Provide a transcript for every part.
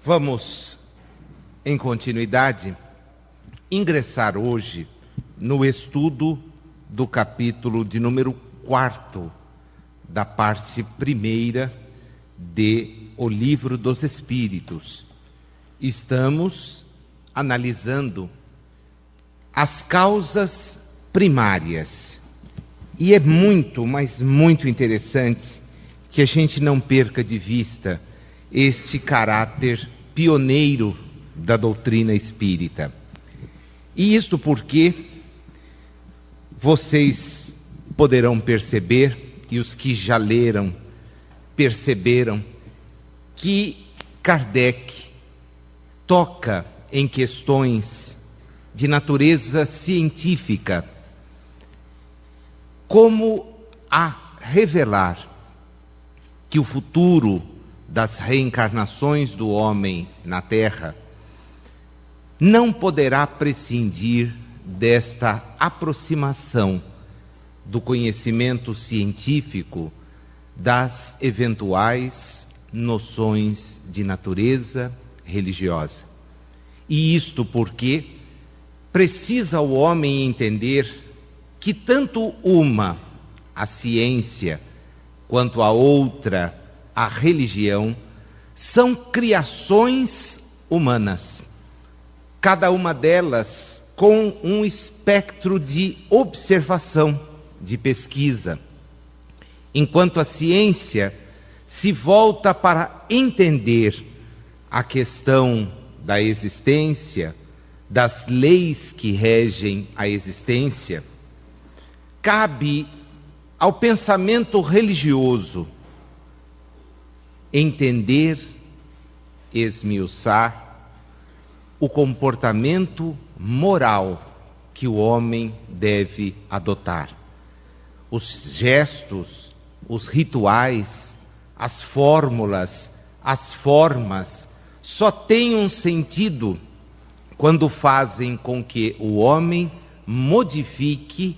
Vamos, em continuidade, ingressar hoje no estudo do capítulo de número 4 da parte primeira de O Livro dos Espíritos. Estamos analisando as causas primárias. E é muito, mas muito interessante que a gente não perca de vista este caráter pioneiro da doutrina espírita. E isto porque vocês poderão perceber, e os que já leram perceberam, que Kardec toca em questões de natureza científica, como a revelar que o futuro das reencarnações do homem na Terra não poderá prescindir desta aproximação do conhecimento científico das eventuais noções de natureza religiosa. E isto porque precisa o homem entender que tanto uma, a ciência, quanto a outra, a religião, são criações humanas, cada uma delas com um espectro de observação, de pesquisa, enquanto a ciência se volta para entender a questão da existência, das leis que regem a existência. Cabe ao pensamento religioso entender, esmiuçar o comportamento moral que o homem deve adotar. Os gestos, os rituais, as fórmulas, as formas, só têm um sentido quando fazem com que o homem modifique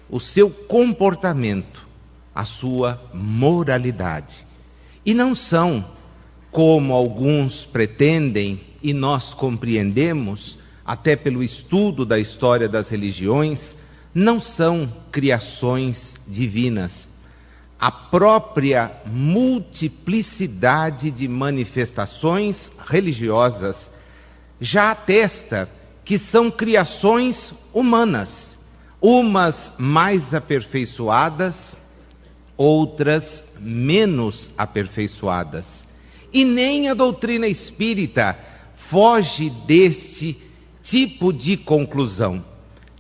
o seu comportamento, a sua moralidade. E não são, como alguns pretendem, e nós compreendemos, até pelo estudo da história das religiões, não são criações divinas. A própria multiplicidade de manifestações religiosas já atesta que são criações humanas, umas mais aperfeiçoadas, outras menos aperfeiçoadas. E nem a doutrina espírita foge deste tipo de conclusão,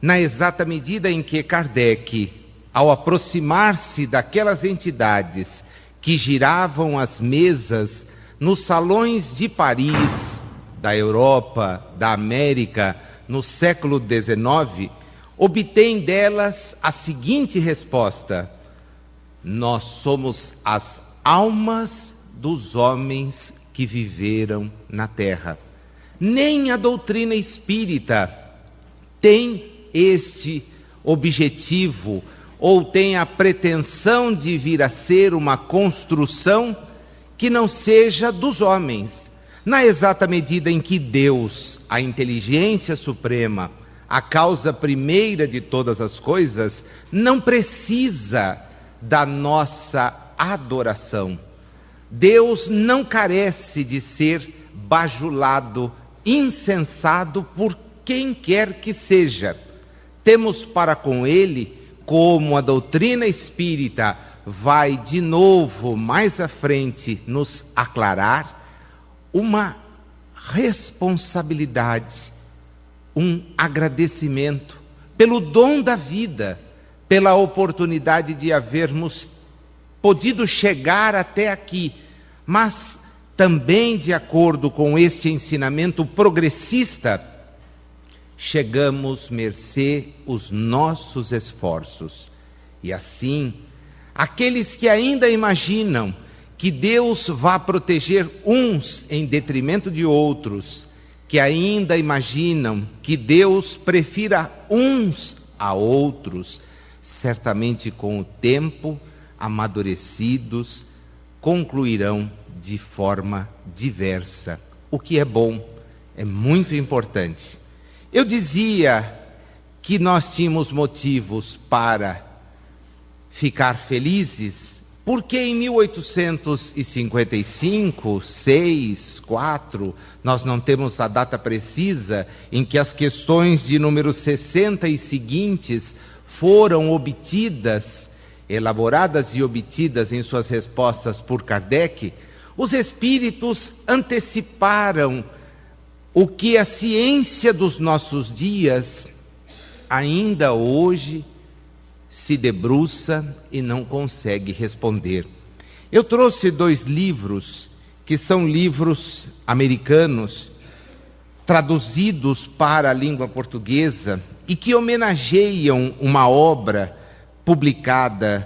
na exata medida em que Kardec, ao aproximar-se daquelas entidades que giravam as mesas nos salões de Paris, da Europa, da América, no século XIX, obtém delas a seguinte resposta: nós somos as almas dos homens que viveram na Terra. Nem a doutrina espírita tem este objetivo, ou tem a pretensão de vir a ser uma construção que não seja dos homens, na exata medida em que Deus, a inteligência suprema, a causa primeira de todas as coisas, não precisa da nossa adoração. Deus não carece de ser bajulado, incensado por quem quer que seja. Temos para com ele, como a doutrina espírita vai de novo mais à frente nos aclarar, uma responsabilidade, um agradecimento pelo dom da vida, pela oportunidade de havermos podido chegar até aqui, mas também de acordo com este ensinamento progressista, chegamos mercê os nossos esforços. E assim, aqueles que ainda imaginam que Deus vá proteger uns em detrimento de outros, que ainda imaginam que Deus prefira uns a outros, certamente com o tempo, amadurecidos, concluirão de forma diversa, o que é bom, é muito importante. Eu dizia que nós tínhamos motivos para ficar felizes, porque em 1855, 6, 4, nós não temos a data precisa, em que as questões de número 60 e seguintes foram obtidas, elaboradas e obtidas em suas respostas por Kardec, os espíritos anteciparam o que a ciência dos nossos dias ainda hoje se debruça e não consegue responder. Eu trouxe 2 livros, que são livros americanos, traduzidos para a língua portuguesa, e que homenageiam uma obra publicada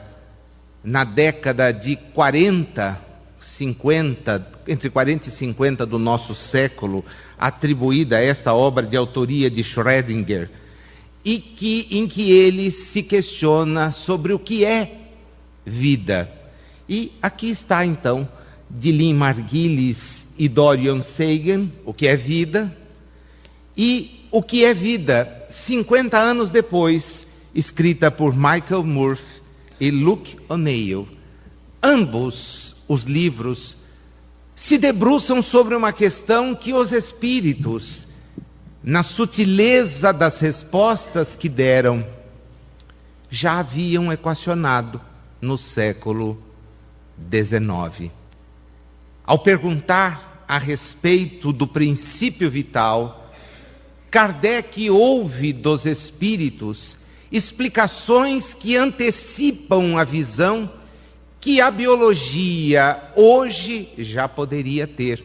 na década de 40, 50, entre 40 e 50 do nosso século, atribuída a esta obra de autoria de Schrödinger, em que ele se questiona sobre o que é vida. E aqui está, então, de Lynn Margulis e Dorian Sagan, o que é vida, e o que é vida, 50 anos depois, escrita por Michael Murphy e Luke O'Neill. Ambos os livros se debruçam sobre uma questão que os espíritos, na sutileza das respostas que deram, já haviam equacionado no século XIX. Ao perguntar a respeito do princípio vital, Kardec ouve dos espíritos explicações que antecipam a visão que a biologia hoje já poderia ter,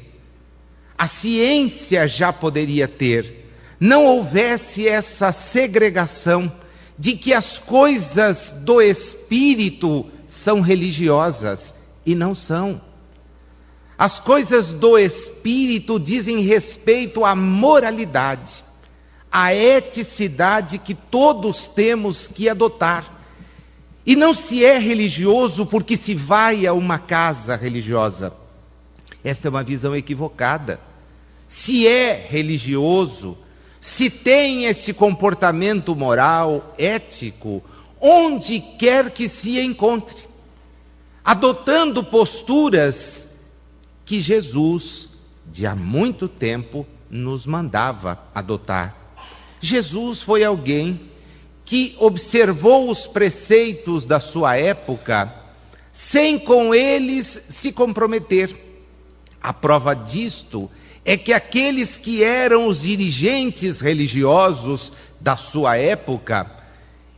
a ciência já poderia ter, não houvesse essa segregação de que as coisas do espírito são religiosas e não são. As coisas do espírito dizem respeito à moralidade, à eticidade que todos temos que adotar. E não se é religioso porque se vai a uma casa religiosa. Esta é uma visão equivocada. Se é religioso, se tem esse comportamento moral, ético, onde quer que se encontre, adotando posturas que Jesus, de há muito tempo, nos mandava adotar. Jesus foi alguém que observou os preceitos da sua época, sem com eles se comprometer. A prova disto é que aqueles que eram os dirigentes religiosos da sua época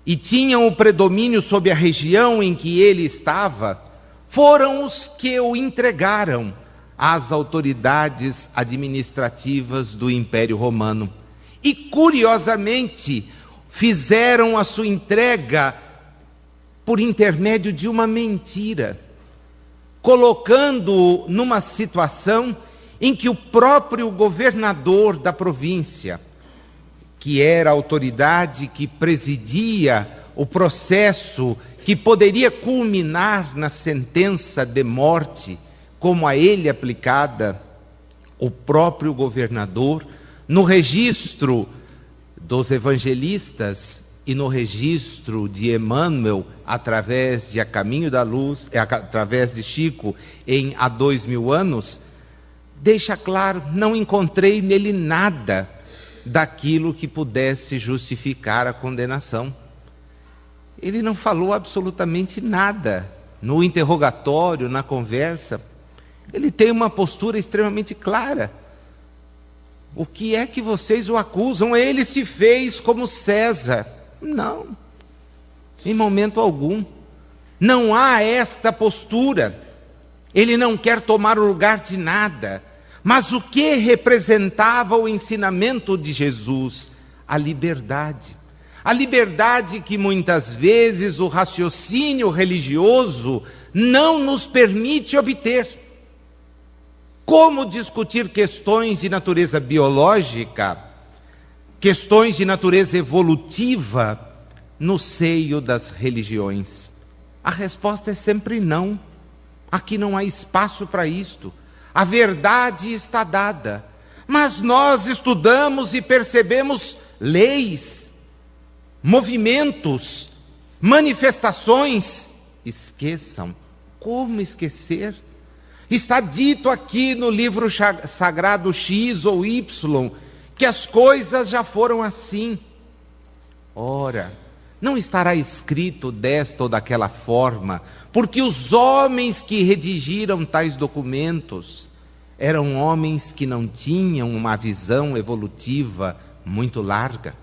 e tinham o predomínio sobre a região em que ele estava, foram os que o entregaram às autoridades administrativas do Império Romano. E, curiosamente, fizeram a sua entrega por intermédio de uma mentira, colocando-o numa situação em que o próprio governador da província, que era a autoridade que presidia o processo que poderia culminar na sentença de morte, como a ele aplicada, o próprio governador, no registro dos evangelistas e no registro de Emmanuel, através de A Caminho da Luz, através de Chico, há 2000 anos, deixa claro, não encontrei nele nada daquilo que pudesse justificar a condenação. Ele não falou absolutamente nada no interrogatório, na conversa. Ele tem uma postura extremamente clara. O que é que vocês o acusam? Ele se fez como César. Não, em momento algum. Não há esta postura. Ele não quer tomar o lugar de nada. Mas o que representava o ensinamento de Jesus? A liberdade. A liberdade que muitas vezes o raciocínio religioso não nos permite obter. Como discutir questões de natureza biológica, questões de natureza evolutiva, no seio das religiões? A resposta é sempre não. Aqui não há espaço para isto. a verdade está dada, mas nós estudamos e percebemos leis, movimentos, manifestações. Esqueçam. Como esquecer? Está dito aqui no livro sagrado X ou Y que as coisas já foram assim. Ora, não estará escrito desta ou daquela forma, porque os homens que redigiram tais documentos eram homens que não tinham uma visão evolutiva muito larga.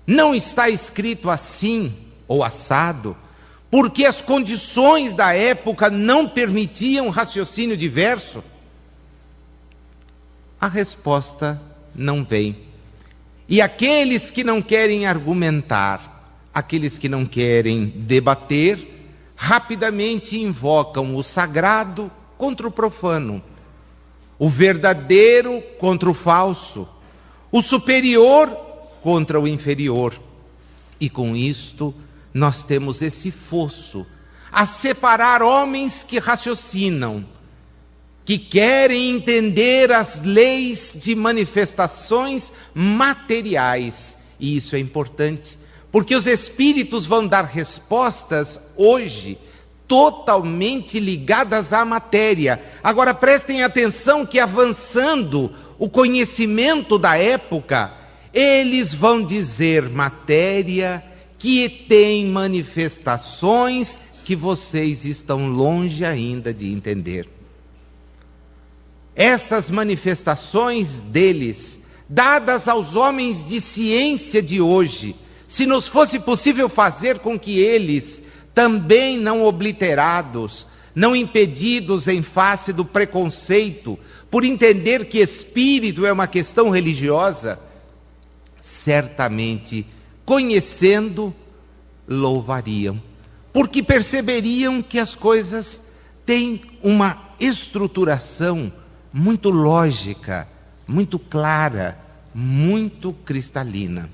Não está escrito assim ou assado, porque as condições da época não permitiam raciocínio diverso. A resposta não vem. E aqueles que não querem argumentar, aqueles que não querem debater, rapidamente invocam o sagrado contra o profano, o verdadeiro contra o falso, o superior contra o inferior. E com isto nós temos esse fosso a separar homens que raciocinam, que querem entender as leis de manifestações materiais. E isso é importante, porque os espíritos vão dar respostas hoje totalmente ligadas à matéria. Agora prestem atenção que, avançando o conhecimento da época, eles vão dizer matéria que tem manifestações que vocês estão longe ainda de entender. Estas manifestações deles, dadas aos homens de ciência de hoje, se nos fosse possível fazer com que eles, também não obliterados, não impedidos em face do preconceito, por entender que espírito é uma questão religiosa, certamente, conhecendo, louvariam, porque perceberiam que as coisas têm uma estruturação muito lógica, muito clara, muito cristalina.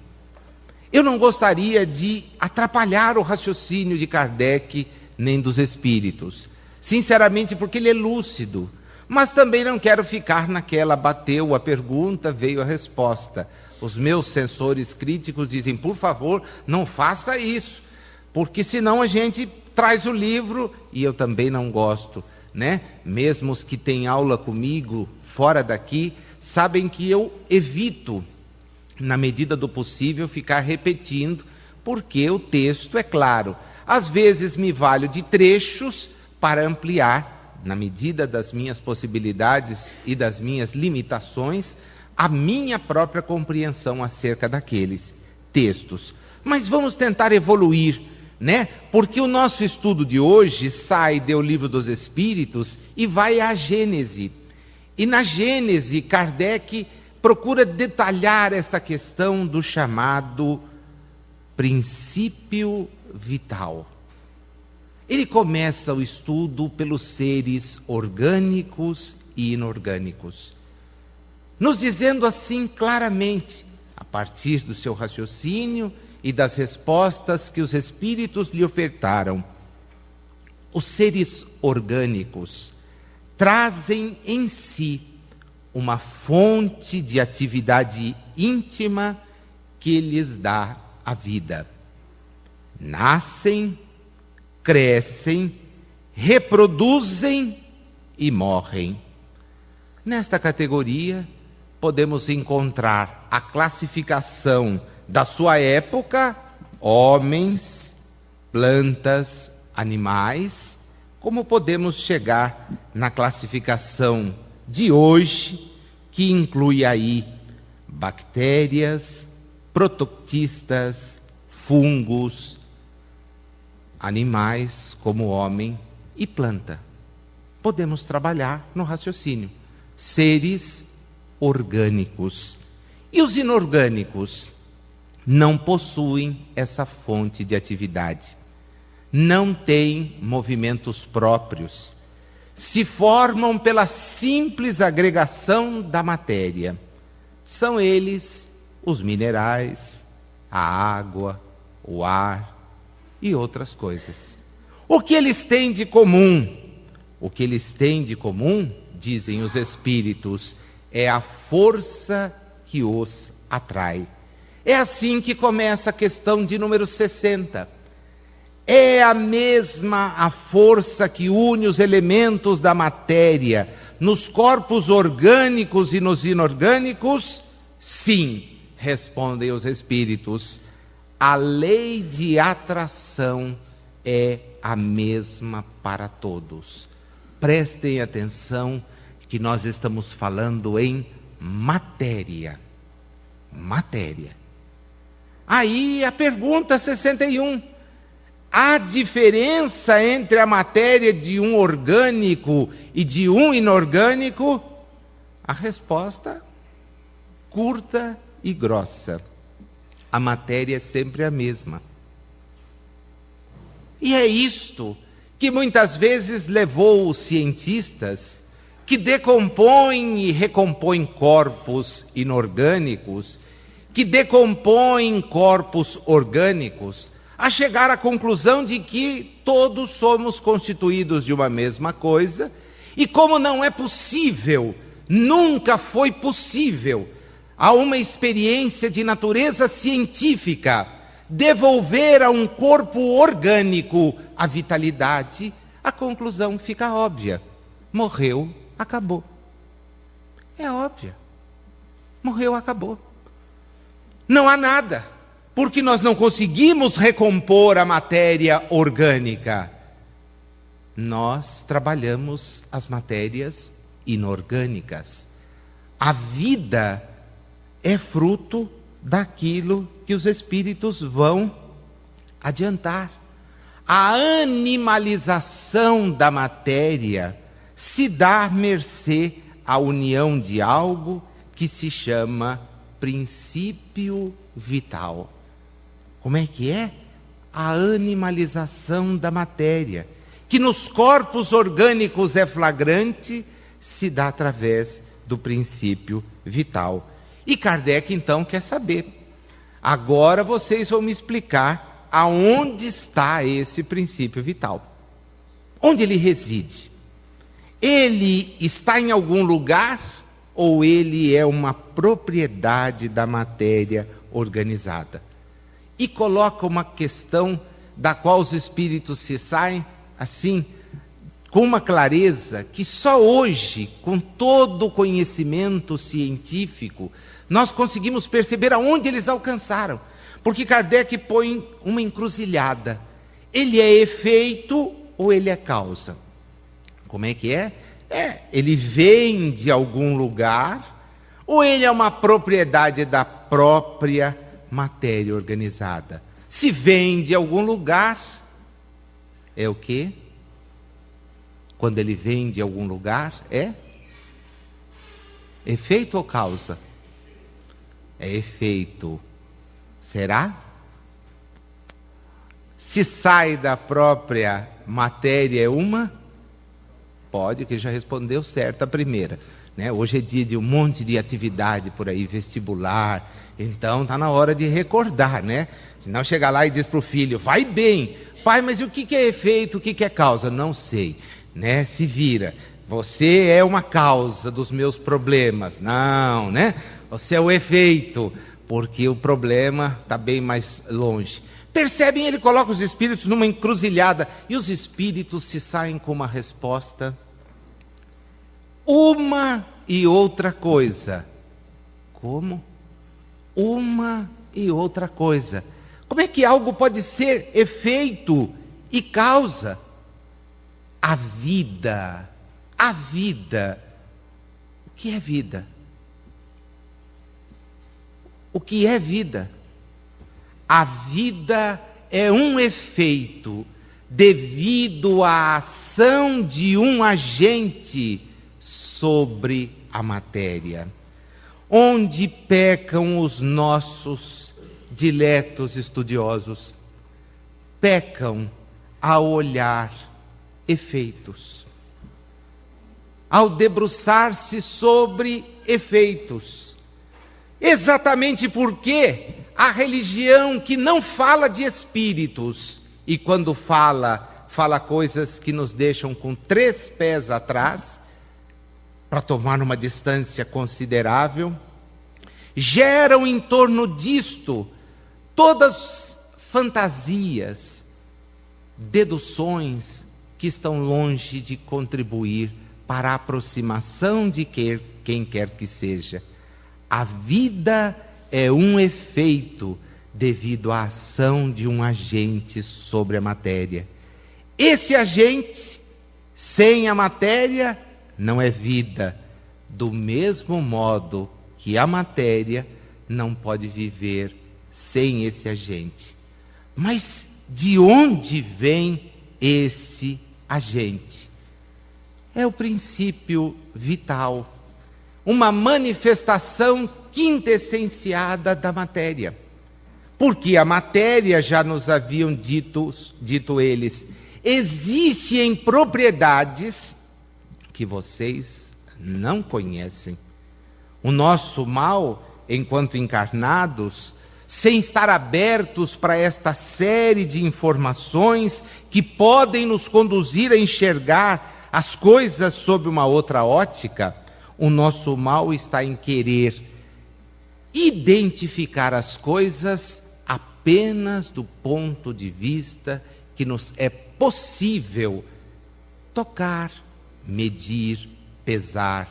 Eu não gostaria de atrapalhar o raciocínio de Kardec, nem dos espíritos, sinceramente porque ele é lúcido, mas também não quero ficar naquela, bateu a pergunta, veio a resposta. Os meus sensores críticos dizem, por favor, não faça isso, porque senão a gente traz o livro, e eu também não gosto, né? Mesmo os que têm aula comigo, fora daqui, sabem que eu evito, na medida do possível, ficar repetindo, porque o texto é claro. Às vezes me valho de trechos para ampliar, na medida das minhas possibilidades e das minhas limitações, a minha própria compreensão acerca daqueles textos. Mas vamos tentar evoluir, né? Porque o nosso estudo de hoje sai do Livro dos Espíritos e vai à Gênese. E na Gênese, Kardec procura detalhar esta questão do chamado princípio vital. Ele começa o estudo pelos seres orgânicos e inorgânicos, nos dizendo assim claramente, a partir do seu raciocínio e das respostas que os espíritos lhe ofertaram, os seres orgânicos trazem em si uma fonte de atividade íntima que lhes dá a vida. Nascem, crescem, reproduzem e morrem. Nesta categoria, podemos encontrar a classificação da sua época, homens, plantas, animais, como podemos chegar na classificação de hoje, que inclui aí bactérias, prototistas, fungos, animais como homem e planta. Podemos trabalhar no raciocínio. Seres orgânicos. E os inorgânicos não possuem essa fonte de atividade. Não têm movimentos próprios. Se formam pela simples agregação da matéria. São eles os minerais, a água, o ar e outras coisas. O que eles têm de comum? O que eles têm de comum, dizem os espíritos, é a força que os atrai. É assim que começa a questão de número 60. É a mesma a força que une os elementos da matéria nos corpos orgânicos e nos inorgânicos? Sim, respondem os espíritos. A lei de atração é a mesma para todos. Prestem atenção que nós estamos falando em matéria. Matéria. Aí a pergunta 61. Há diferença entre a matéria de um orgânico e de um inorgânico? A resposta curta e grossa. A matéria é sempre a mesma. E é isto que muitas vezes levou os cientistas que decompõem e recompõem corpos inorgânicos, que decompõem corpos orgânicos, a chegar à conclusão de que todos somos constituídos de uma mesma coisa, e como não é possível, nunca foi possível, a uma experiência de natureza científica devolver a um corpo orgânico a vitalidade, a conclusão fica óbvia. Morreu, acabou. É óbvia. Morreu, acabou. Não há nada. Porque nós não conseguimos recompor a matéria orgânica. Nós trabalhamos as matérias inorgânicas. A vida é fruto daquilo que os espíritos vão adiantar. A animalização da matéria se dá à mercê à união de algo que se chama princípio vital. Como é que é? A animalização da matéria, que nos corpos orgânicos é flagrante, se dá através do princípio vital. E Kardec então quer saber. Agora vocês vão me explicar aonde está esse princípio vital. Onde ele reside? Ele está em algum lugar ou ele é uma propriedade da matéria organizada? E coloca uma questão da qual os espíritos se saem assim, com uma clareza que só hoje, com todo o conhecimento científico, nós conseguimos perceber aonde eles alcançaram. Porque Kardec põe uma encruzilhada. Ele é efeito ou ele é causa? Como é que é? Ele vem de algum lugar ou ele é uma propriedade da própria matéria organizada? Se vem de algum lugar, é o quê? Quando ele vem de algum lugar, é efeito ou causa? É efeito. Será? Se sai da própria matéria, é uma? Pode, que já respondeu certo a primeira. Hoje é dia de um monte de atividade por aí, vestibular. Então está na hora de recordar, Senão chegar lá e diz para o filho, vai bem. Pai, mas o que é efeito, o que é causa? Não sei, Se vira. Você é uma causa dos meus problemas. Não, Você é o efeito, porque o problema está bem mais longe. Percebem? Ele coloca os espíritos numa encruzilhada e os espíritos se saem com uma resposta. Uma e outra coisa. Como? Uma e outra coisa. Como é que algo pode ser efeito e causa? A vida. A vida. O que é vida? O que é vida? A vida é um efeito devido à ação de um agente sobre a matéria. Onde pecam os nossos diletos estudiosos? Pecam ao olhar efeitos, ao debruçar-se sobre efeitos. Exatamente porque a religião que não fala de espíritos, e quando fala coisas que nos deixam com 3 pés atrás, para tomar uma distância considerável, geram em torno disto todas fantasias, deduções que estão longe de contribuir para a aproximação de quem quer que seja. A vida é um efeito devido à ação de um agente sobre a matéria. Esse agente, sem a matéria, não é vida, do mesmo modo que a matéria não pode viver sem esse agente. Mas de onde vem esse agente? É o princípio vital, uma manifestação quintessenciada da matéria. Porque a matéria, já nos haviam dito eles, existe em propriedades que vocês não conhecem. O nosso mal, enquanto encarnados, sem estar abertos para esta série de informações que podem nos conduzir a enxergar as coisas sob uma outra ótica, o nosso mal está em querer identificar as coisas apenas do ponto de vista que nos é possível tocar, medir, pesar.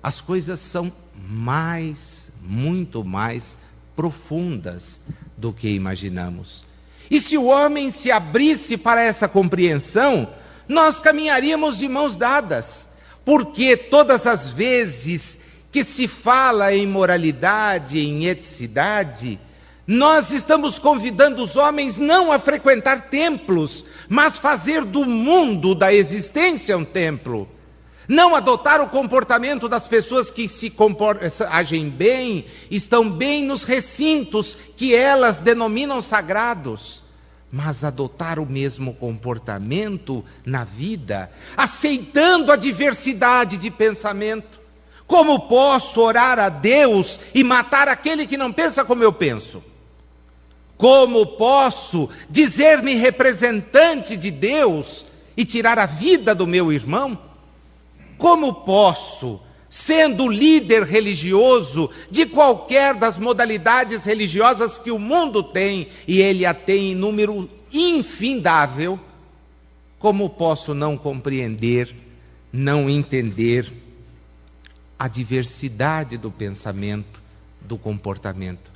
As coisas são muito mais profundas do que imaginamos. E se o homem se abrisse para essa compreensão, nós caminharíamos de mãos dadas, porque todas as vezes que se fala em moralidade, em eticidade, nós estamos convidando os homens não a frequentar templos, mas fazer do mundo, da existência, um templo. Não adotar o comportamento das pessoas que agem bem, estão bem nos recintos que elas denominam sagrados, mas adotar o mesmo comportamento na vida, aceitando a diversidade de pensamento. Como posso orar a Deus e matar aquele que não pensa como eu penso? Como posso dizer-me representante de Deus e tirar a vida do meu irmão? Como posso, sendo líder religioso de qualquer das modalidades religiosas que o mundo tem, e ele a tem em número infindável, como posso não compreender, não entender a diversidade do pensamento, do comportamento?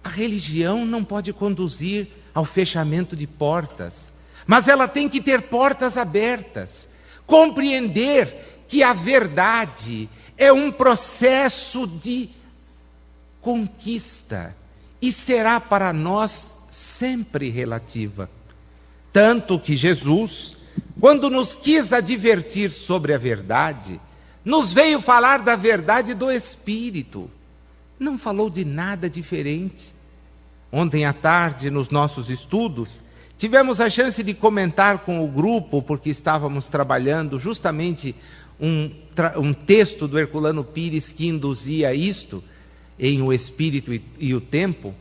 A religião não pode conduzir ao fechamento de portas, mas ela tem que ter portas abertas. Compreender que a verdade é um processo de conquista e será para nós sempre relativa. Tanto que Jesus, quando nos quis advertir sobre a verdade, nos veio falar da verdade do Espírito. Não falou de nada diferente. Ontem à tarde, nos nossos estudos, tivemos a chance de comentar com o grupo, porque estávamos trabalhando justamente um texto do Herculano Pires que induzia isto, em O Espírito e o Tempo.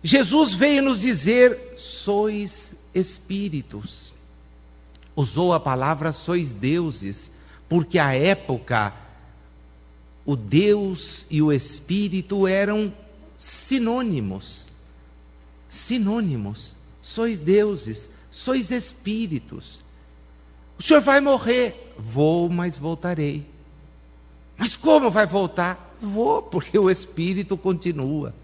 Jesus veio nos dizer: sois espíritos. Usou a palavra sois deuses, porque à época o Deus e o Espírito eram sinônimos. Sinônimos. Sois deuses, sois espíritos. O senhor vai morrer. Vou, mas voltarei. Mas como vai voltar? Vou, porque o espírito continua.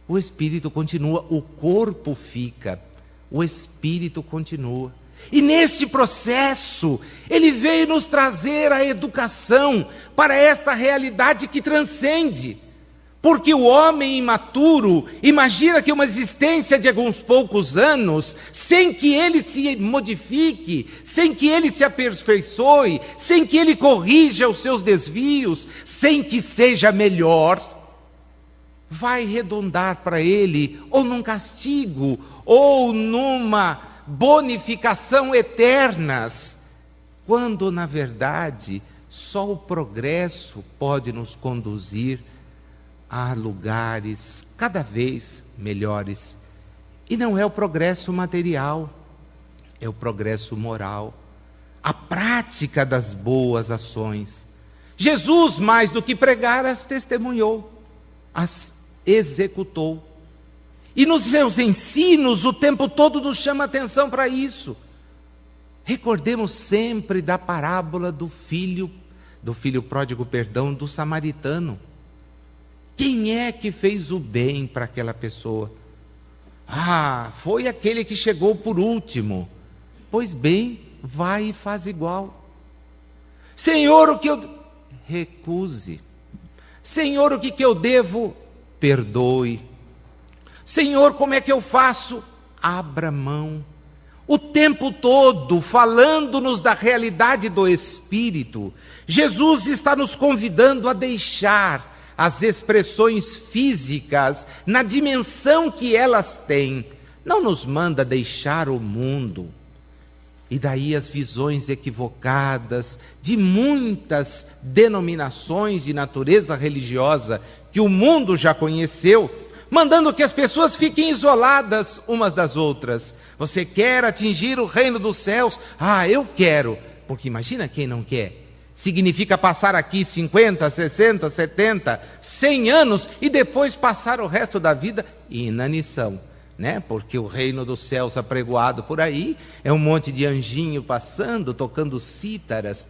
O espírito continua, o corpo fica, o espírito continua. E nesse processo, ele veio nos trazer a educação para esta realidade que transcende. Porque o homem imaturo imagina que uma existência de alguns poucos anos, sem que ele se modifique, sem que ele se aperfeiçoe, sem que ele corrija os seus desvios, sem que seja melhor, vai redundar para ele ou num castigo, ou numa bonificação eternas, quando na verdade só o progresso pode nos conduzir a lugares cada vez melhores. E não é o progresso material, é o progresso moral. a prática das boas ações. Jesus, mais do que pregar, as testemunhou, as executou. E nos seus ensinos, o tempo todo nos chama atenção para isso. Recordemos sempre da parábola do filho pródigo, do samaritano. Quem é que fez o bem para aquela pessoa? Foi aquele que chegou por último. Pois bem, vai e faz igual. Senhor, o que eu... Recuse. Senhor, o que eu devo? Perdoe. Senhor, como é que eu faço? Abra mão. O tempo todo falando-nos da realidade do Espírito, Jesus está nos convidando a deixar as expressões físicas na dimensão que elas têm. Não nos manda deixar o mundo. E daí as visões equivocadas de muitas denominações de natureza religiosa que o mundo já conheceu, mandando que as pessoas fiquem isoladas umas das outras. Você quer atingir o reino dos céus? Eu quero. Porque imagina quem não quer. Significa passar aqui 50, 60, 70, 100 anos e depois passar o resto da vida inanição, né? Porque o reino dos céus apregoado por aí é um monte de anjinho passando, tocando cítaras,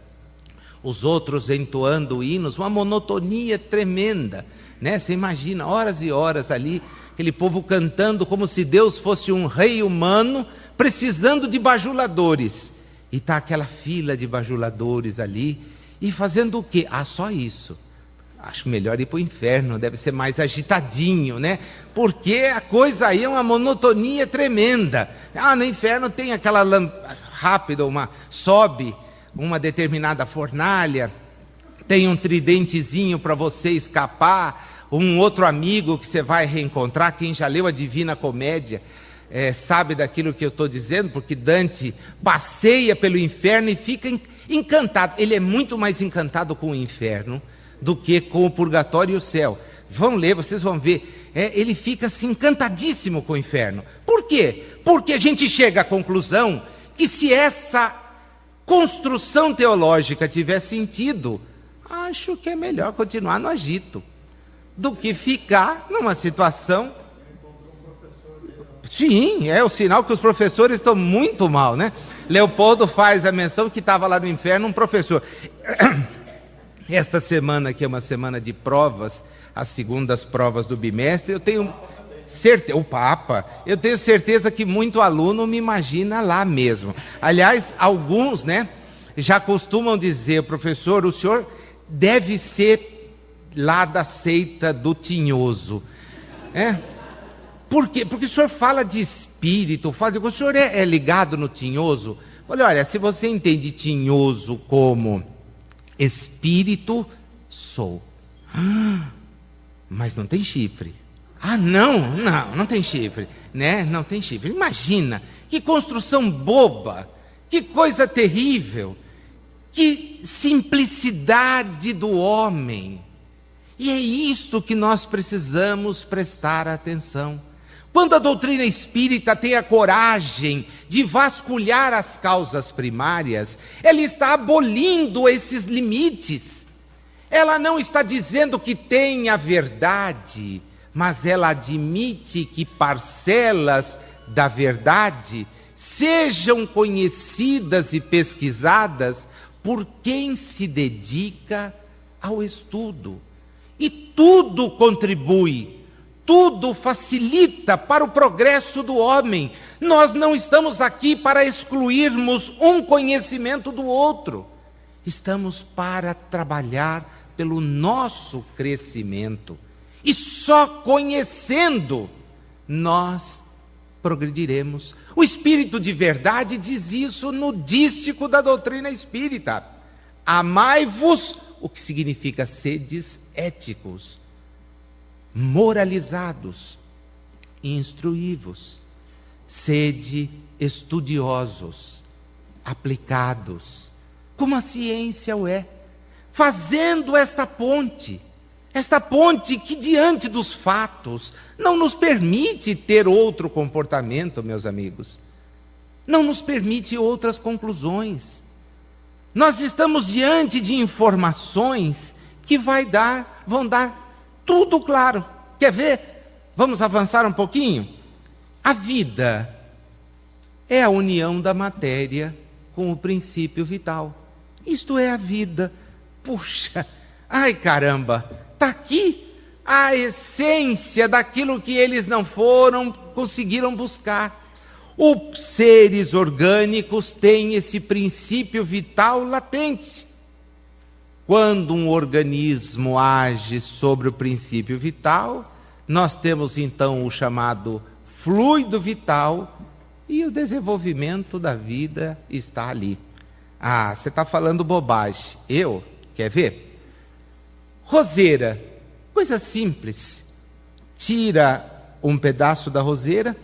os outros entoando hinos, uma monotonia tremenda, né? Você imagina horas e horas ali, aquele povo cantando como se Deus fosse um rei humano precisando de bajuladores. E está aquela fila de bajuladores ali, e fazendo o quê? Só isso. Acho melhor ir para o inferno, deve ser mais agitadinho, né? Porque a coisa aí é uma monotonia tremenda. No inferno tem aquela rápida, sobe uma determinada fornalha, tem um tridentezinho para você escapar, um outro amigo que você vai reencontrar. Quem já leu a Divina Comédia sabe daquilo que eu estou dizendo, porque Dante passeia pelo inferno e fica encantado. Ele é muito mais encantado com o inferno do que com o purgatório e o céu. Vão ler, vocês vão ver. Ele fica assim encantadíssimo com o inferno. Por quê? Porque a gente chega à conclusão que se essa construção teológica tiver sentido, acho que é melhor continuar no agito do que ficar numa situação... Sim, é o sinal que os professores estão muito mal, né? Leopoldo faz a menção que estava lá no inferno um professor. Esta semana, que é uma semana de provas, as segundas provas do bimestre, eu tenho certeza, o Papa, eu tenho certeza que muito aluno me imagina lá mesmo. Aliás, alguns, né, já costumam dizer, professor, o senhor deve ser lá da seita do Tinhoso. Por quê? Porque o senhor fala de espírito, o senhor é ligado no Tinhoso? Olha, se você entende Tinhoso como espírito, sou. Mas não tem chifre. Não tem chifre, né? Não tem chifre. Imagina, que construção boba, que coisa terrível, que simplicidade do homem. E é isto que nós precisamos prestar atenção. Quando a doutrina espírita tem a coragem de vasculhar as causas primárias, ela está abolindo esses limites. Ela não está dizendo que tem a verdade, mas ela admite que parcelas da verdade sejam conhecidas e pesquisadas por quem se dedica ao estudo. E tudo contribui, tudo facilita para o progresso do homem. Nós não estamos aqui para excluirmos um conhecimento do outro. Estamos para trabalhar pelo nosso crescimento. E só conhecendo nós progrediremos. O Espírito de Verdade diz isso no dístico da doutrina espírita. Amai-vos, o que significa sedes éticos, moralizados, instruí-vos, sede estudiosos, aplicados, como a ciência o é, fazendo esta ponte que diante dos fatos não nos permite ter outro comportamento, meus amigos, não nos permite outras conclusões. Nós estamos diante de informações que vão dar tudo claro. Quer ver? Vamos avançar um pouquinho? A vida é a união da matéria com o princípio vital. Isto é a vida. Puxa, ai caramba, está aqui a essência daquilo que eles não conseguiram buscar. Os seres orgânicos têm esse princípio vital latente. Quando um organismo age sobre o princípio vital, nós temos então o chamado fluido vital e o desenvolvimento da vida está ali. Ah, você está falando bobagem. Quer ver? Roseira, coisa simples. Tira um pedaço da roseira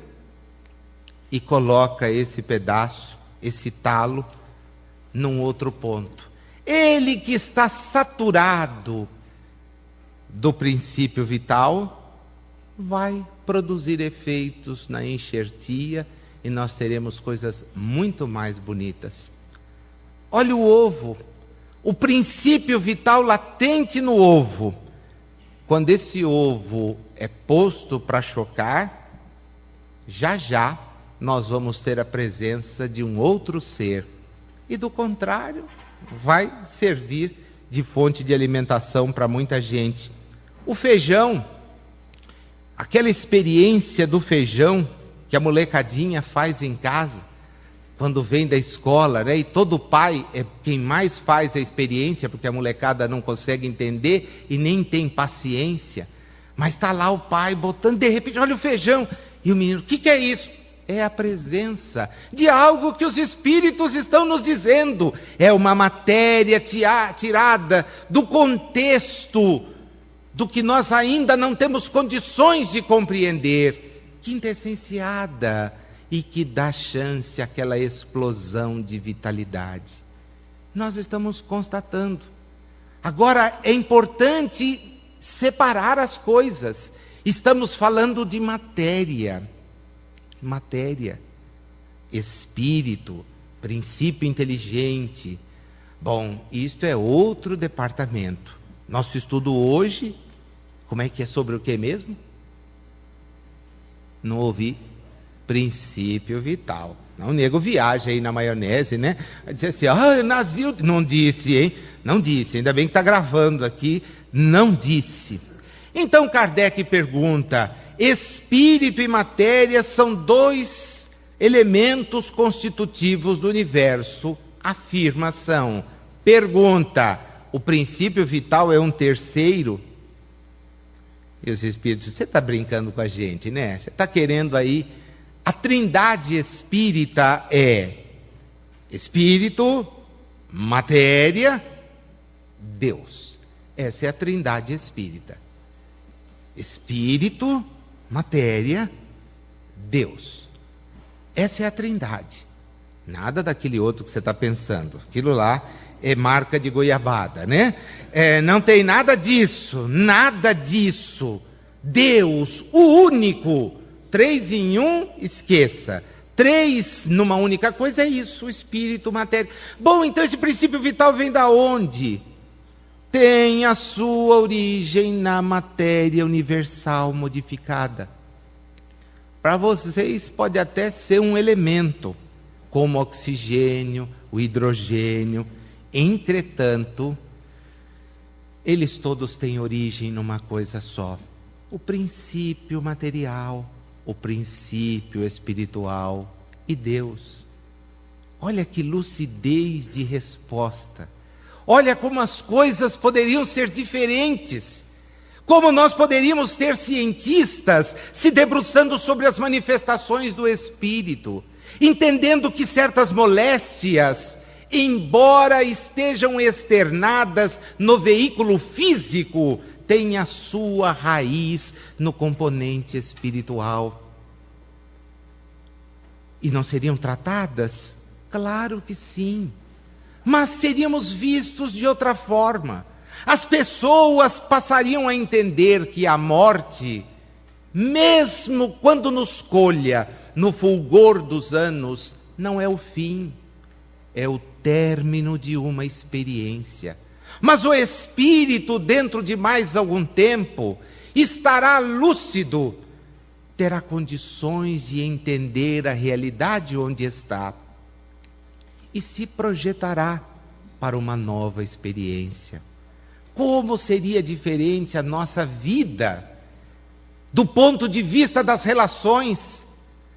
e coloca esse pedaço, esse talo, num outro ponto. Ele que está saturado do princípio vital, vai produzir efeitos na enxertia e nós teremos coisas muito mais bonitas. Olha o ovo, o princípio vital latente no ovo. Quando esse ovo é posto para chocar, já nós vamos ter a presença de um outro ser. E do contrário, vai servir de fonte de alimentação para muita gente. O feijão, aquela experiência do feijão que a molecadinha faz em casa, quando vem da escola, né? E todo pai é quem mais faz a experiência, porque a molecada não consegue entender e nem tem paciência. Mas está lá o pai botando, de repente, olha o feijão. E o menino, o que é isso? É a presença de algo que os espíritos estão nos dizendo. É uma matéria tirada do contexto, do que nós ainda não temos condições de compreender. Quintessenciada. E que dá chance àquela explosão de vitalidade. Nós estamos constatando. Agora, é importante separar as coisas. Estamos falando de matéria. Matéria, espírito, princípio inteligente. Bom, isto é outro departamento. Nosso estudo hoje, como é que é sobre o que mesmo? Não ouvi. Princípio vital. Não, o nego viaja aí na maionese, né? Vai dizer assim, nasceu. Não disse, hein? Não disse, ainda bem que está gravando aqui. Não disse. Então Kardec pergunta, espírito e matéria são dois elementos constitutivos do universo. Afirmação. Pergunta, o princípio vital é um terceiro? E os espíritos, você está brincando com a gente, né? Você está querendo aí. A trindade espírita é espírito, matéria, Deus. Essa é a trindade espírita. Espírito, matéria, Deus. Essa é a trindade. Nada daquele outro que você está pensando. Aquilo lá é marca de goiabada, né? Não tem nada disso, nada disso. Deus, o único. 3 em 1, esqueça. 3 numa única coisa é isso, o espírito, matéria. Bom, então esse princípio vital vem da onde? Tem a sua origem na matéria universal modificada. Para vocês pode até ser um elemento, como o oxigênio, o hidrogênio. Entretanto, eles todos têm origem numa coisa só. O princípio material, o princípio espiritual e Deus. Olha que lucidez de resposta. Olha como as coisas poderiam ser diferentes. Como nós poderíamos ter cientistas se debruçando sobre as manifestações do Espírito, entendendo que certas moléstias, embora estejam externadas no veículo físico, tem a sua raiz no componente espiritual. E não seriam tratadas? Claro que sim. Mas seríamos vistos de outra forma. As pessoas passariam a entender que a morte, mesmo quando nos colha no fulgor dos anos, não é o fim, é o término de uma experiência. Mas o espírito, dentro de mais algum tempo, estará lúcido, terá condições de entender a realidade onde está e se projetará para uma nova experiência. Como seria diferente a nossa vida do ponto de vista das relações?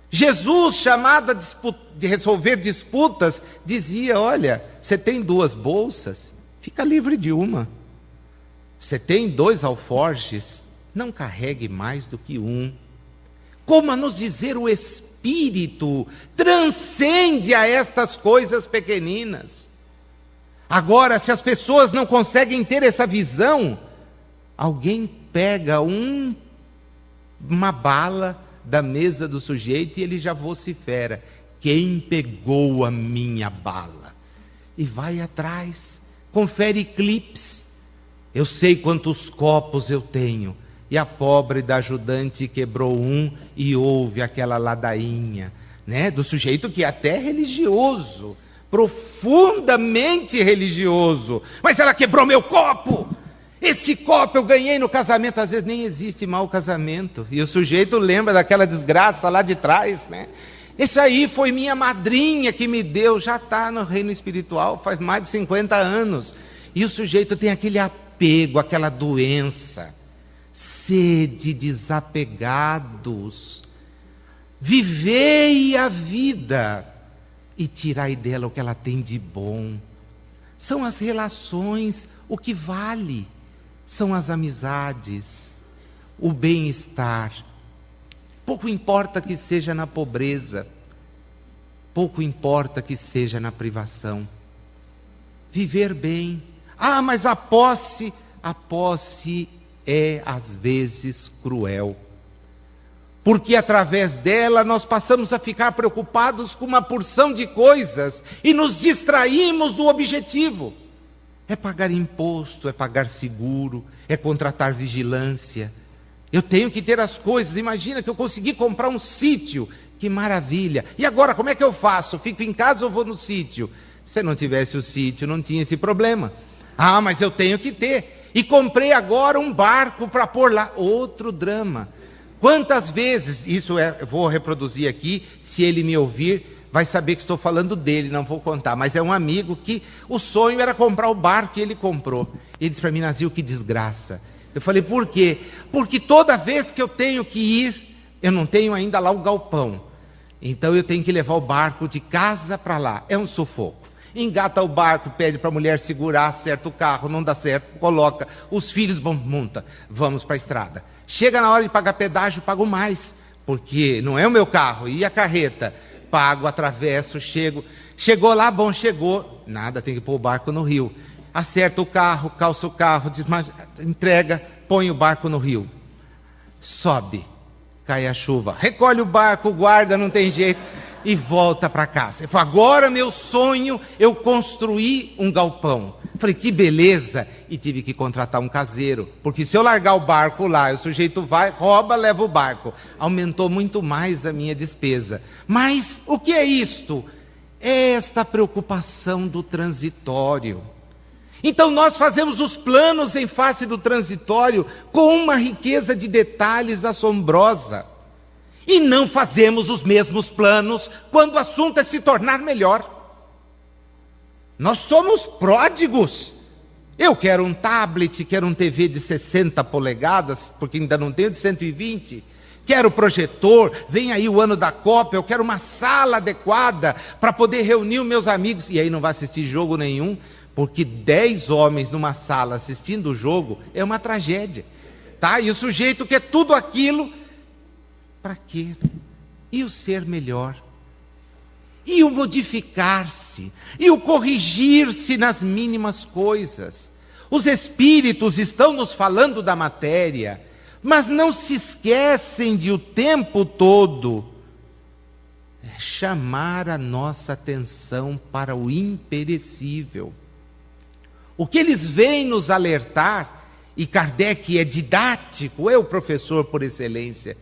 Jesus, chamado de resolver disputas, dizia: olha, você tem 2 bolsas, fica livre de uma. Você tem 2 alforjes, não carregue mais do que um. Como a nos dizer, o Espírito transcende a estas coisas pequeninas. Agora, se as pessoas não conseguem ter essa visão, alguém pega uma bala da mesa do sujeito e ele já vocifera: quem pegou a minha bala? E vai atrás, confere clipes. Eu sei quantos copos eu tenho. E a pobre da ajudante quebrou um e houve aquela ladainha, né, do sujeito que é até religioso, profundamente religioso. Mas ela quebrou meu copo. Esse copo eu ganhei no casamento. Às vezes nem existe mau casamento. E o sujeito lembra daquela desgraça lá de trás, né? Esse aí foi minha madrinha que me deu. Já está no reino espiritual, faz mais de 50 anos. E o sujeito tem aquele apego, aquela doença. Sede desapegados. Vivei a vida e tirai dela o que ela tem de bom. São as relações o que vale. São as amizades, o bem-estar. Pouco importa que seja na pobreza, pouco importa que seja na privação. Viver bem. Ah, mas a posse é às vezes cruel. Porque através dela nós passamos a ficar preocupados com uma porção de coisas e nos distraímos do objetivo. É pagar imposto, é pagar seguro, é contratar vigilância. Eu tenho que ter as coisas. Imagina que eu consegui comprar um sítio, que maravilha. E agora como é que eu faço? Fico em casa ou vou no sítio? Se não tivesse o sítio, não tinha esse problema. Ah, mas eu tenho que ter. E comprei agora um barco para pôr lá. Outro drama. Quantas vezes, eu vou reproduzir aqui, se ele me ouvir, vai saber que estou falando dele, não vou contar. Mas é um amigo que o sonho era comprar o barco e ele comprou. Ele disse para mim: Nazil, que desgraça. Eu falei: por quê? Porque toda vez que eu tenho que ir, eu não tenho ainda lá o galpão. Então eu tenho que levar o barco de casa para lá. É um sufoco. Engata o barco, pede para a mulher segurar, acerta o carro, não dá certo, coloca. Os filhos monta, vamos para a estrada. Chega na hora de pagar pedágio, pago mais, porque não é o meu carro. E a carreta? Pago, atravesso, chego. Chegou lá, bom, chegou. Nada, tem que pôr o barco no rio. Acerta o carro, calça o carro, entrega, põe o barco no rio. Sobe, cai a chuva. Recolhe o barco, guarda, não tem jeito. E volta para casa. Eu falei: agora meu sonho, eu construí um galpão. Eu falei: que beleza. E tive que contratar um caseiro. Porque se eu largar o barco lá, o sujeito vai, rouba, leva o barco. Aumentou muito mais a minha despesa. Mas o que é isto? É esta preocupação do transitório. Então nós fazemos os planos em face do transitório com uma riqueza de detalhes assombrosa. E não fazemos os mesmos planos quando o assunto é se tornar melhor. Nós somos pródigos. Eu quero um tablet, quero um TV de 60 polegadas, porque ainda não tenho de 120. Quero projetor, vem aí o ano da Copa, eu quero uma sala adequada para poder reunir os meus amigos. E aí não vai assistir jogo nenhum, porque 10 homens numa sala assistindo o jogo é uma tragédia. Tá? E o sujeito quer tudo aquilo. Para quê? E o ser melhor? E o modificar-se? E o corrigir-se nas mínimas coisas? Os espíritos estão nos falando da matéria, mas não se esquecem de o tempo todo chamar a nossa atenção para o imperecível. O que eles vêm nos alertar, e Kardec é didático, é o professor por excelência,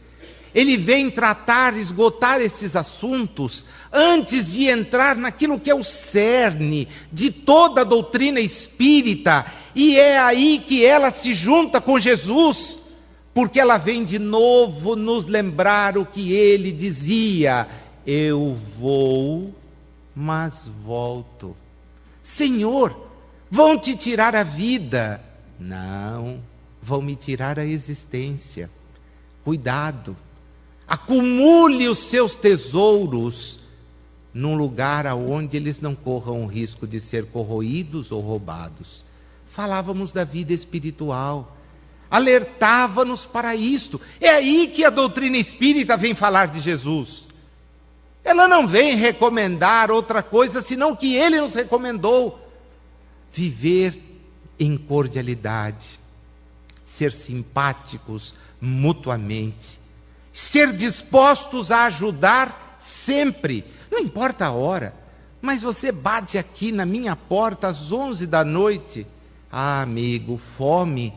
ele vem tratar, esgotar esses assuntos, antes de entrar naquilo que é o cerne de toda a doutrina espírita, e é aí que ela se junta com Jesus, porque ela vem de novo nos lembrar o que ele dizia: eu vou, mas volto. Senhor, vão te tirar a vida? Não, vão me tirar a existência. Cuidado, acumule os seus tesouros num lugar aonde eles não corram o risco de ser corroídos ou roubados. Falávamos da vida espiritual, alertava-nos para isto. É aí que a doutrina espírita vem falar de Jesus. Ela não vem recomendar outra coisa senão o que ele nos recomendou: viver em cordialidade, ser simpáticos mutuamente, ser dispostos a ajudar sempre, não importa a hora. Mas você bate aqui na minha porta às 11 da noite, ah, amigo, fome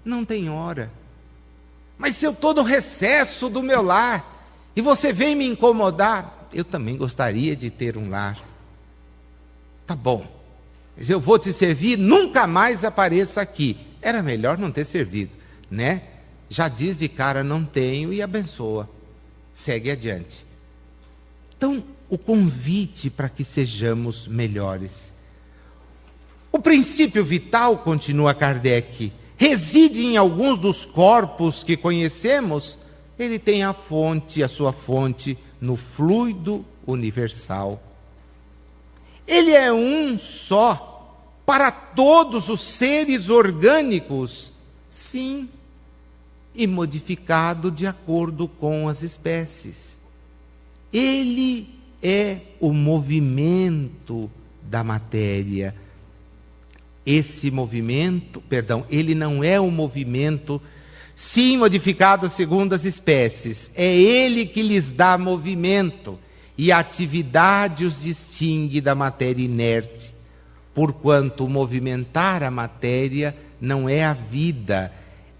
não tem hora. Mas se eu estou no recesso do meu lar e você vem me incomodar, eu também gostaria de ter um lar. Tá bom, mas eu vou te servir, nunca mais apareça aqui. Era melhor não ter servido, né? Já diz de cara, não tenho, e abençoa. Segue adiante. Então, o convite para que sejamos melhores. O princípio vital, continua Kardec, reside em alguns dos corpos que conhecemos. Ele tem a sua fonte no fluido universal. Ele é um só para todos os seres orgânicos, sim, e modificado de acordo com as espécies. Ele é o movimento da matéria. Esse movimento, ele não é um movimento, sim, modificado segundo as espécies. É ele que lhes dá movimento, e a atividade os distingue da matéria inerte, porquanto movimentar a matéria não é a vida,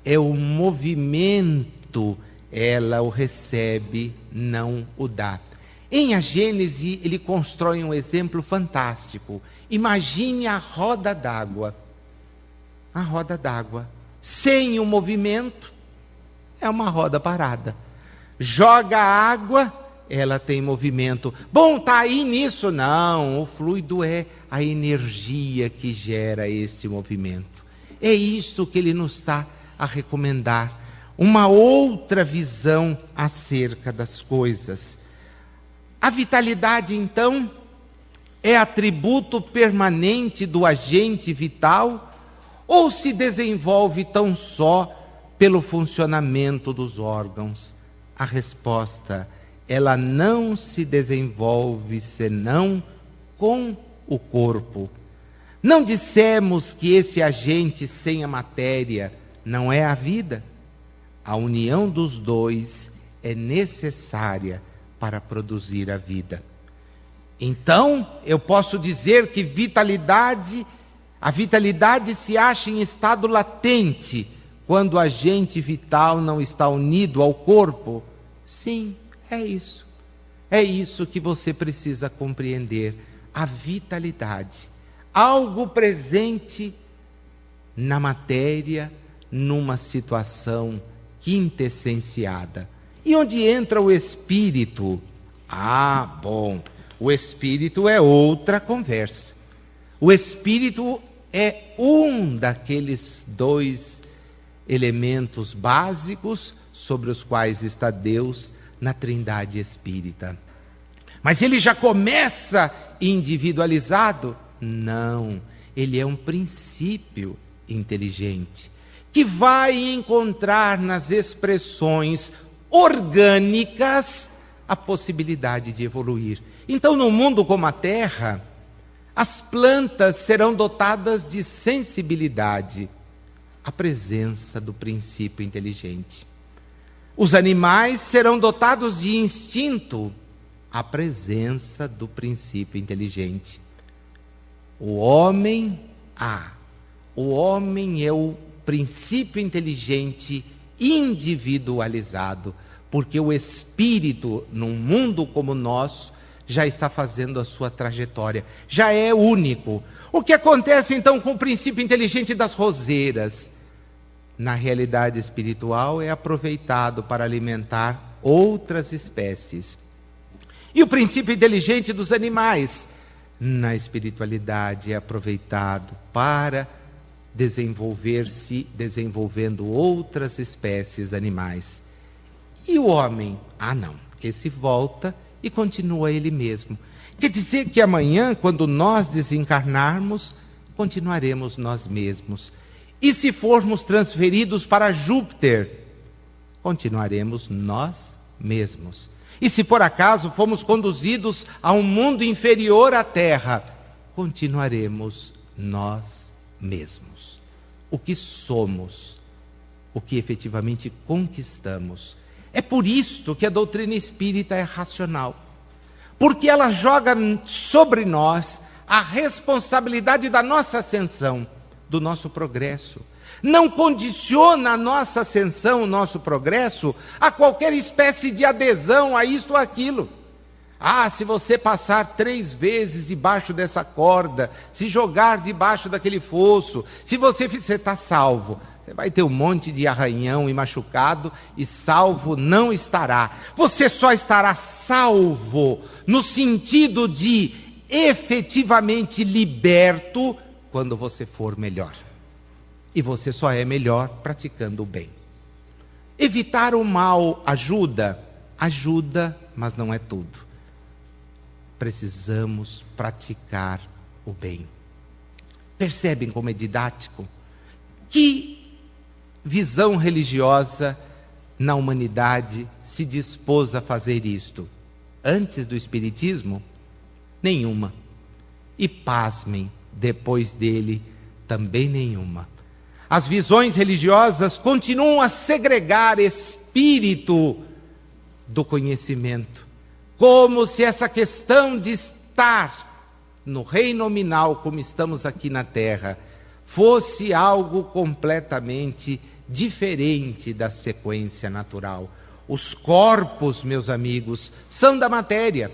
é o movimento, ela o recebe, não o dá. Em A Gênese, ele constrói um exemplo fantástico. Imagine a roda d'água. A roda d'água, sem o movimento, é uma roda parada. Joga água, ela tem movimento. Bom, está aí nisso? Não, o fluido é a energia que gera este movimento. É isto que ele nos está a recomendar, uma outra visão acerca das coisas. A vitalidade, então, é atributo permanente do agente vital ou se desenvolve tão só pelo funcionamento dos órgãos? A resposta: ela não se desenvolve senão com o corpo. Não dissemos que esse agente sem a matéria não é a vida? A união dos dois é necessária para produzir a vida. Então, eu posso dizer que a vitalidade se acha em estado latente quando o agente vital não está unido ao corpo? Sim, é isso. É isso que você precisa compreender. A vitalidade, algo presente na matéria, numa situação quintessenciada. E onde entra o espírito? Ah, bom, o espírito é outra conversa. O espírito é um daqueles dois elementos básicos sobre os quais está Deus na Trindade Espírita. Mas ele já começa individualizado? Não, ele é um princípio inteligente, que vai encontrar nas expressões orgânicas a possibilidade de evoluir. Então, num mundo como a Terra, as plantas serão dotadas de sensibilidade, a presença do princípio inteligente. Os animais serão dotados de instinto, a presença do princípio inteligente. O homem é o princípio inteligente individualizado, porque o espírito, num mundo como o nosso, já está fazendo a sua trajetória, já é único. O que acontece então com o princípio inteligente das roseiras? Na realidade espiritual é aproveitado para alimentar outras espécies. E o princípio inteligente dos animais? Na espiritualidade é aproveitado para desenvolver-se, desenvolvendo outras espécies animais. E o homem? Não, esse volta e continua ele mesmo. Quer dizer que amanhã, quando nós desencarnarmos, continuaremos nós mesmos. E se formos transferidos para Júpiter, continuaremos nós mesmos. E se por acaso fomos conduzidos a um mundo inferior à Terra, continuaremos nós mesmos. O que somos, o que efetivamente conquistamos. É por isto que a doutrina espírita é racional. Porque ela joga sobre nós a responsabilidade da nossa ascensão, do nosso progresso. Não condiciona a nossa ascensão, o nosso progresso, a qualquer espécie de adesão a isto ou aquilo. Se você passar 3 vezes debaixo dessa corda, se jogar debaixo daquele fosso, se você está salvo. Você vai ter um monte de arranhão e machucado, e salvo não estará. Você só estará salvo no sentido de efetivamente liberto quando você for melhor. E você só é melhor praticando o bem. Evitar o mal ajuda? Ajuda, mas não é tudo. Precisamos praticar o bem. Percebem como é didático? Que visão religiosa na humanidade se dispôs a fazer isto? Antes do Espiritismo? Nenhuma. E pasmem, depois dele, também nenhuma. As visões religiosas continuam a segregar espírito do conhecimento, como se essa questão de estar no reino nominal, como estamos aqui na Terra, fosse algo completamente diferente da sequência natural. Os corpos, meus amigos, são da matéria.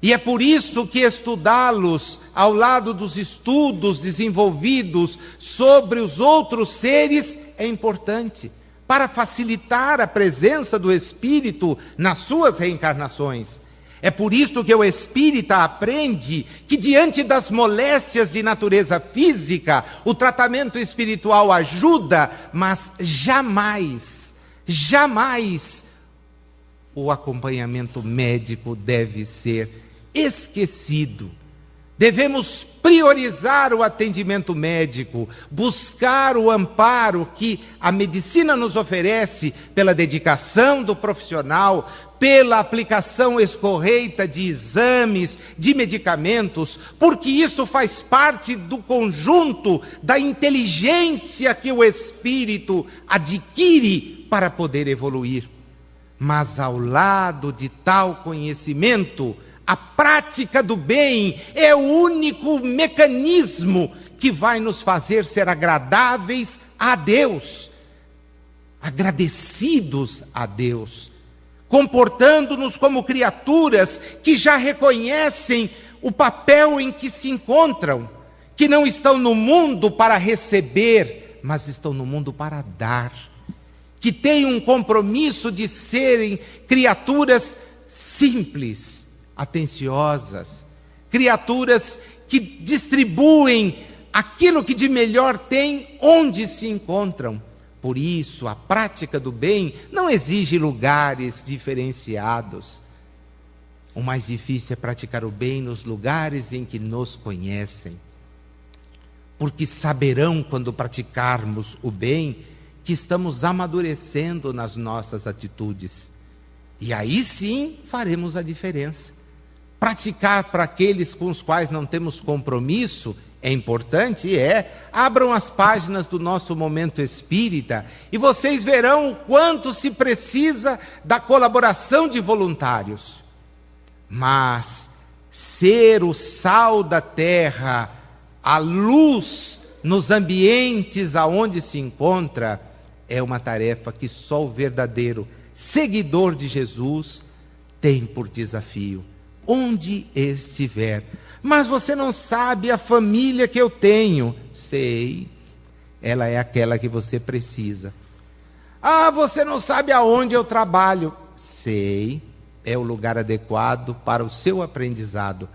E é por isso que estudá-los ao lado dos estudos desenvolvidos sobre os outros seres é importante, para facilitar a presença do espírito nas suas reencarnações. É por isso que o espírita aprende que diante das moléstias de natureza física, o tratamento espiritual ajuda, mas jamais o acompanhamento médico deve ser esquecido. Devemos priorizar o atendimento médico, buscar o amparo que a medicina nos oferece pela dedicação do profissional, pela aplicação escorreita de exames, de medicamentos, porque isto faz parte do conjunto da inteligência que o espírito adquire para poder evoluir. Mas ao lado de tal conhecimento, a prática do bem é o único mecanismo que vai nos fazer ser agradáveis a Deus, agradecidos a Deus, comportando-nos como criaturas que já reconhecem o papel em que se encontram, que não estão no mundo para receber, mas estão no mundo para dar, que têm um compromisso de serem criaturas simples, atenciosas, criaturas que distribuem aquilo que de melhor têm onde se encontram. Por isso, a prática do bem não exige lugares diferenciados. O mais difícil é praticar o bem nos lugares em que nos conhecem. Porque saberão, quando praticarmos o bem, que estamos amadurecendo nas nossas atitudes. E aí sim faremos a diferença. Praticar para aqueles com os quais não temos compromisso é importante, abram as páginas do nosso Momento Espírita e vocês verão o quanto se precisa da colaboração de voluntários. Mas ser o sal da terra, a luz nos ambientes aonde se encontra, é uma tarefa que só o verdadeiro seguidor de Jesus, tem por desafio, onde estiver. Mas você não sabe a família que eu tenho. Sei, ela é aquela que você precisa. Ah, você não sabe aonde eu trabalho. Sei, é o lugar adequado para o seu aprendizado.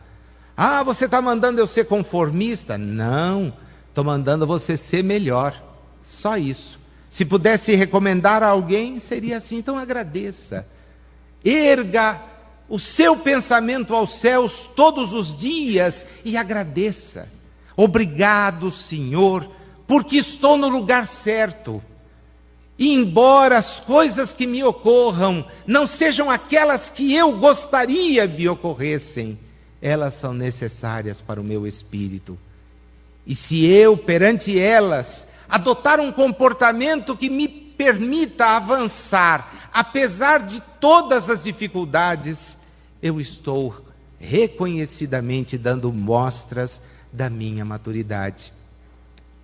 Ah, você está mandando eu ser conformista? Não, estou mandando você ser melhor. Só isso. Se pudesse recomendar a alguém, seria assim. Então agradeça. Erga o seu pensamento aos céus todos os dias e agradeça. Obrigado, Senhor, porque estou no lugar certo. E embora as coisas que me ocorram não sejam aquelas que eu gostaria que ocorressem, elas são necessárias para o meu espírito. E se eu, perante elas, adotar um comportamento que me permita avançar, apesar de todas as dificuldades, eu estou reconhecidamente dando mostras da minha maturidade.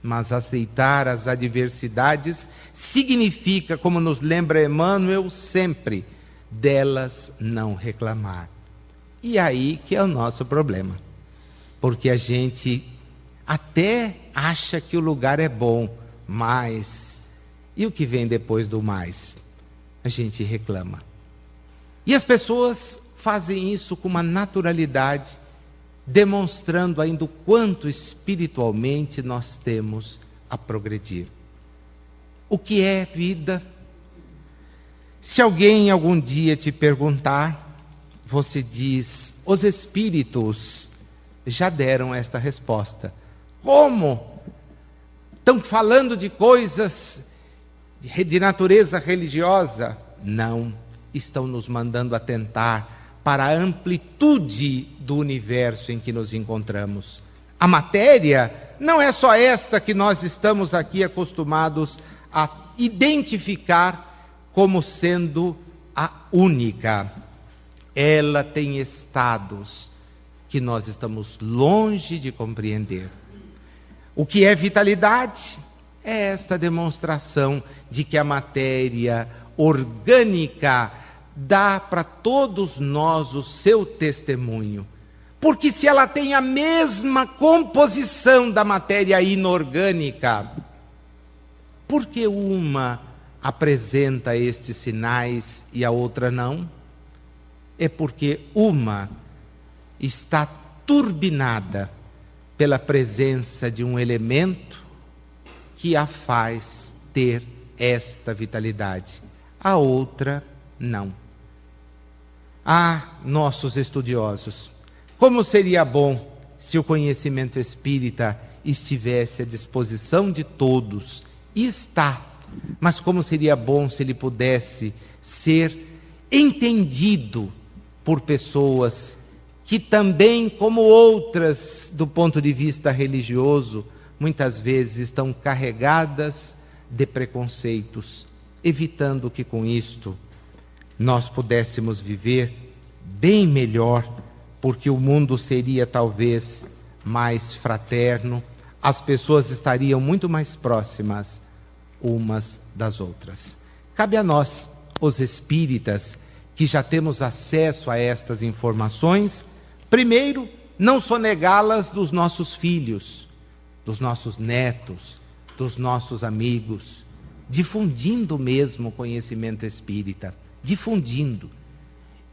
Mas aceitar as adversidades significa, como nos lembra Emmanuel sempre, delas não reclamar. E aí que é o nosso problema. Porque a gente até acha que o lugar é bom, mas e o que vem depois do mais? A gente reclama. E as pessoas fazem isso com uma naturalidade, demonstrando ainda o quanto espiritualmente nós temos a progredir. O que é vida? Se alguém algum dia te perguntar, você diz, os espíritos já deram esta resposta. Como? Estão falando de coisas de natureza religiosa? Não, estão nos mandando atentar para a amplitude do universo em que nos encontramos. A matéria não é só esta que nós estamos aqui acostumados a identificar como sendo a única. Ela tem estados que nós estamos longe de compreender. O que é vitalidade? É esta demonstração de que a matéria orgânica dá para todos nós o seu testemunho. Porque se ela tem a mesma composição da matéria inorgânica, por que uma apresenta estes sinais e a outra não? É porque uma está turbinada pela presença de um elemento que a faz ter esta vitalidade. A outra não. Ah, nossos estudiosos, como seria bom se o conhecimento espírita estivesse à disposição de todos, e está, mas como seria bom se ele pudesse ser entendido por pessoas que também, como outras do ponto de vista religioso, muitas vezes estão carregadas de preconceitos, evitando que com isto nós pudéssemos viver bem melhor, porque o mundo seria talvez mais fraterno, as pessoas estariam muito mais próximas umas das outras. Cabe a nós, os espíritas, que já temos acesso a estas informações, primeiro, não sonegá-las dos nossos filhos, dos nossos netos, dos nossos amigos, difundindo mesmo o conhecimento espírita, difundindo.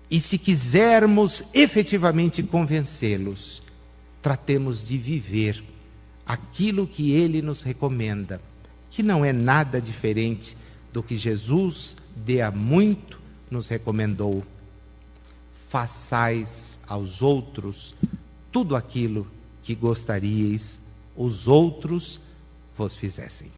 E se quisermos efetivamente convencê-los, tratemos de viver aquilo que ele nos recomenda, que não é nada diferente do que Jesus de há muito nos recomendou. Façais aos outros tudo aquilo que gostaríeis os outros vos fizessem.